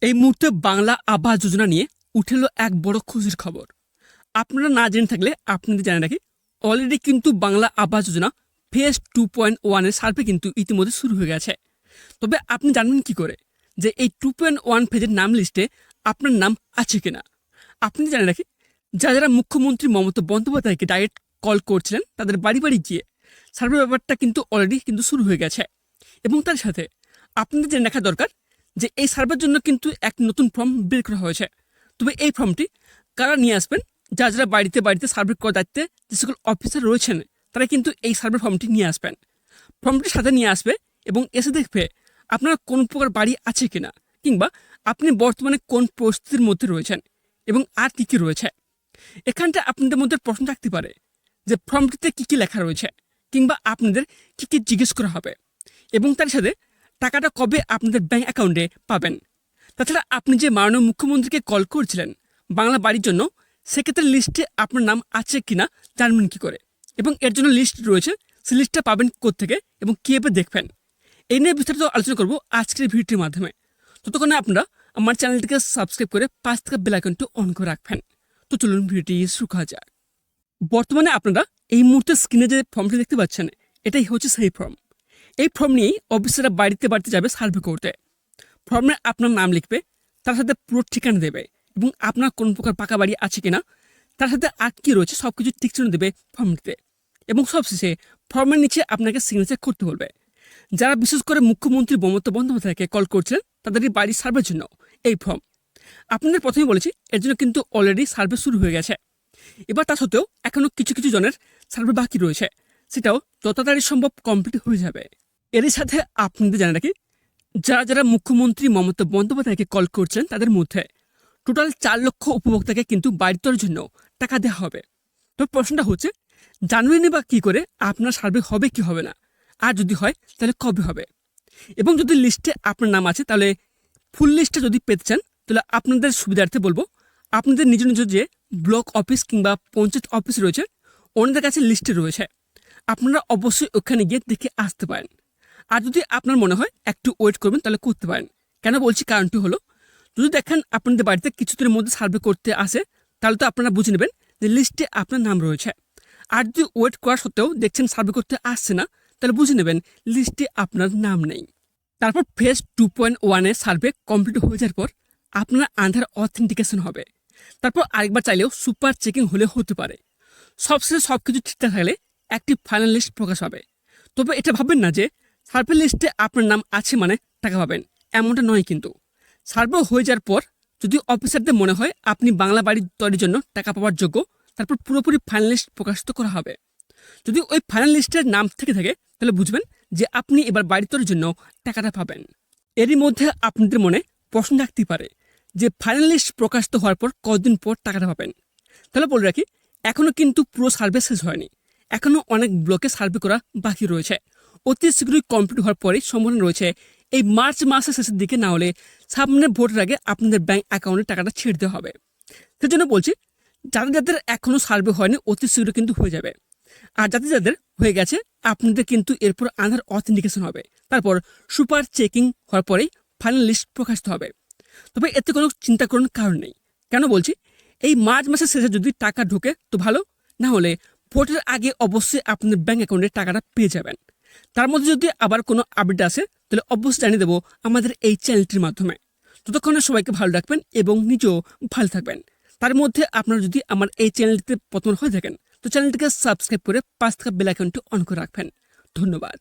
এই মুহূর্তে বাংলা আবাস যোজনা নিয়ে উঠেলো এক বড় খুশির খবর। আপনারা না জেনে থাকলে আপনাদের জানে রাখি, অলরেডি কিন্তু বাংলা আবাস যোজনা ফেজ 2.1 এর সার্ভে কিন্তু ইতিমধ্যে শুরু হয়ে গেছে। তবে আপনি জানবেন কি করে যে এই 2.1 ফেজের নাম লিস্টে আপনার নাম আছে কিনা? আপনি জানে রাখি, যারা মুখ্যমন্ত্রী মমতা বন্দ্যোপাধ্যায়কে ডাইরেক্ট কল করছিলেন তাদের বাড়ি বাড়ি গিয়ে সার্ভে ব্যাপারটা কিন্তু অলরেডি কিন্তু শুরু হয়ে গেছে। এবং তার সাথে আপনাদের জেনে রাখা দরকার যে এই সার্ভের জন্য কিন্তু এক নতুন ফর্ম বের করা হয়েছে। তবে এই ফর্মটি কারা নিয়ে আসবেন? যারা বাড়িতে বাড়িতে সার্ভে করার দায়িত্বে যে সকল অফিসার রয়েছেন তারা কিন্তু এই সার্ভে ফর্মটি নিয়ে আসবেন। ফর্মটির সাথে নিয়ে আসবে এবং এসে দেখবে আপনার কোন প্রকার বাড়ি আছে কিনা, কিংবা আপনি বর্তমানে কোন পরিস্থিতির মধ্যে রয়েছেন এবং আর কী কী রয়েছে। এখানটা আপনাদের মধ্যে প্রশ্ন থাকতে পারে যে ফর্মটিতে কী কী লেখা রয়েছে, কিংবা আপনাদের কী কী জিজ্ঞেস করা হবে এবং তার সাথে টাকাটা কবে আপনাদের ব্যাংক অ্যাকাউন্টে পাবেন। তাছাড়া আপনি যে মাননীয় মুখ্যমন্ত্রীকে কল করেছিলেন বাংলা বাড়ির জন্য, সেক্ষেত্রে লিস্টে আপনার নাম আছে কিনা জানবেন কী করে, এবং এর জন্য লিস্ট রয়েছে, সেই লিস্টটা পাবেন কোত্থেকে এবং কীভাবে দেখবেন। এই নিয়ে বিস্তারিত আলোচনা করব আজকের ভিডিওটির মাধ্যমে। ততক্ষণে আপনারা আমার চ্যানেলটিকে সাবস্ক্রাইব করে পাশ থেকে বেল আইকনটি অন করে রাখবেন। তো চলুন ভিডিওটি শুরু করা যাক। বর্তমানে আপনারা এই মুহূর্তে স্ক্রিনে যে ফর্মটি দেখতে পাচ্ছেন, এটাই হচ্ছে সেই ফর্ম। এই ফর্ম নিয়েই অফিসাররা বাড়িতে বাড়িতে যাবে সার্ভে করতে। ফর্মে আপনার নাম লিখবে, তার সাথে পুরো ঠিকানা দেবে এবং আপনার কোন প্রকার পাকা বাড়ি আছে কিনা, তার সাথে আর কি রয়েছে সব কিছু টিকচিহ্ন দেবে ফর্মটিতে। এবং সবশেষে ফর্মের নিচে আপনাকে সিগনেচার করতে বলবে। যারা বিশেষ করে মুখ্যমন্ত্রী মমতা বন্দ্যোপাধ্যায়কে কল করছিলেন তাদেরই বাড়ির সার্ভের জন্য এই ফর্ম। আপনাদের প্রথমে বলেছি এর জন্য কিন্তু অলরেডি সার্ভে শুরু হয়ে গেছে। এবার তা সত্ত্বেও এখনও কিছু কিছু জনের সার্ভে বাকি রয়েছে, সেটাও যত তাড়াতাড়ি সম্ভব কমপ্লিট হয়ে যাবে। এরই সাথে আপনাদের জানা রাখি, যারা মুখ্যমন্ত্রী মমতা বন্দ্যোপাধ্যায়কে কল করছেন তাদের মধ্যে টোটাল 4 লক্ষ উপভোক্তাকে কিন্তু বাড়ি তোলার জন্য টাকা দেওয়া হবে। তো প্রশ্নটা হচ্ছে, জানুয়ারি বা কী করে আপনার সার্ভে হবে কি হবে না, আর যদি হয় তাহলে কবে হবে? এবং যদি লিস্টে আপনার নাম আছে তাহলে ফুল লিস্টটা যদি পেতে চান তাহলে আপনাদের সুবিধার্থে বলবো, আপনাদের নিজ নিজ যে ব্লক অফিস কিংবা পঞ্চায়েত অফিস রয়েছে ওনাদের কাছে লিস্টে রয়েছে, আপনারা অবশ্যই ওখানে গিয়ে দেখে আসতে পারেন। আর যদি আপনার মনে হয় একটু ওয়েট করবেন তাহলে করতে পারেন। কেন বলছি, কারণটি হলো, যদি দেখেন আপনাদের বাড়িতে কিছুদিনের মধ্যে সার্ভে করতে আসে তাহলে তো আপনারা বুঝে নেবেন যে লিস্টে আপনার নাম রয়েছে। আর যদি ওয়েট করা সত্ত্বেও দেখছেন সার্ভে করতে আসছে না, তাহলে বুঝে নেবেন লিস্টে আপনার নাম নেই। তারপর ফেজ 2.1 এর সার্ভে কমপ্লিট হয়ে যাওয়ার পর আপনার আধার অথেন্টিকেশন হবে। তারপর আরেকবার চাইলেও সুপার চেকিং হলে হতে পারে। সবশেষে সব কিছু ঠিকঠাক থাকলে একটি ফাইনাল লিস্ট প্রকাশ হবে। তবে এটা ভাববেন না যে সার্ভে লিস্টে আপনার নাম আছে মানে টাকা পাবেন, এমনটা নয়। কিন্তু সার্ভে হয়ে যাওয়ার পর যদি অফিসারদের মনে হয় আপনি বাংলা বাড়ি তৈরির জন্য টাকা পাওয়ার যোগ্য, তারপর পুরোপুরি ফাইনাল লিস্ট প্রকাশিত করা হবে। যদি ওই ফাইনাল লিস্টের নাম থেকে থাকে তাহলে বুঝবেন যে আপনি এবার বাড়ি তৈরির জন্য টাকাটা পাবেন। এরই মধ্যে আপনাদের মনে প্রশ্ন থাকতেই পারে যে ফাইনাল লিস্ট প্রকাশিত হওয়ার পর কতদিন পর টাকাটা পাবেন। তাহলে বলে রাখি, এখনও কিন্তু পুরো সার্ভে শেষ হয়নি, এখনও অনেক ব্লকে সার্ভে করা বাকি রয়েছে। অতি শীঘ্রই কমপ্লিট হওয়ার পরেই সম্ভাবনা রয়েছে এই মার্চ মাসের শেষের দিকে, না হলে সামনের ভোটের আগে আপনাদের ব্যাংক অ্যাকাউন্টে টাকাটা ছেড়ে দেওয়া হবে। সেজন্য বলছি, যাদের এখনও সার্ভে হয়নি অতি শীঘ্র কিন্তু হয়ে যাবে। আর যাদের হয়ে গেছে আপনাদের কিন্তু এরপর আধার অথেন্টিকেশন হবে, তারপর সুপার চেকিং হওয়ার পরেই ফাইনাল লিস্ট প্রকাশিত হবে। তবে এতে কোনো চিন্তা করার কারণ নেই। কেন বলছি, এই মার্চ মাসের শেষে যদি টাকা ঢোকে তো ভালো, না হলে ভোটের আগে অবশ্যই আপনাদের ব্যাংক অ্যাকাউন্টে টাকাটা পেয়ে যাবেন। তার মধ্যে যদি আবার কোনো আপডেট আসে তাহলে অবশ্যই জানিয়ে দেবো আমাদের এই চ্যানেলটির মাধ্যমে। ততক্ষণে সবাইকে ভালো রাখবেন এবং নিজেও ভালো থাকবেন। তার মধ্যে আপনারা যদি আমার এই চ্যানেলটিতে প্রথম হয়ে থাকেন তো চ্যানেলটিকে সাবস্ক্রাইব করে পাশ থাকা বেল আইকনটি অন করে রাখবেন। ধন্যবাদ।